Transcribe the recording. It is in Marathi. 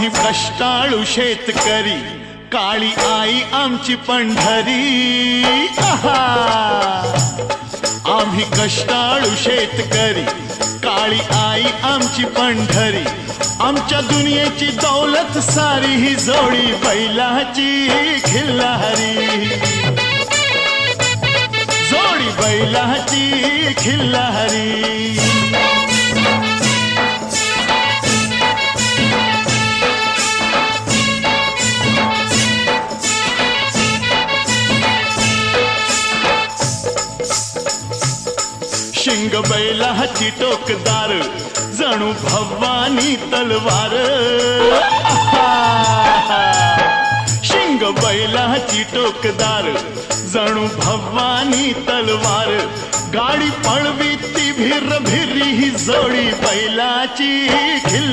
आम्ही कष्टाळू शेतकरी, काळी आई आमची पंढरी. आहा! आम्ही कष्टाळू शेतकरी, काळी आई आमची पंढरी. आमच्या दुनियेची दौलत सारी ही जोडी बैलाची खिल्लारी, जोडी बैलाची खिल्लारी. शिंग बैलाची टोकदार, जणू भवानी तलवार. शिंग बैलाची टोकदार, जणू भवानी तलवार. गाडी पळवी ती भिर भिरी, ही जोडी बैलाची खिल्लारी.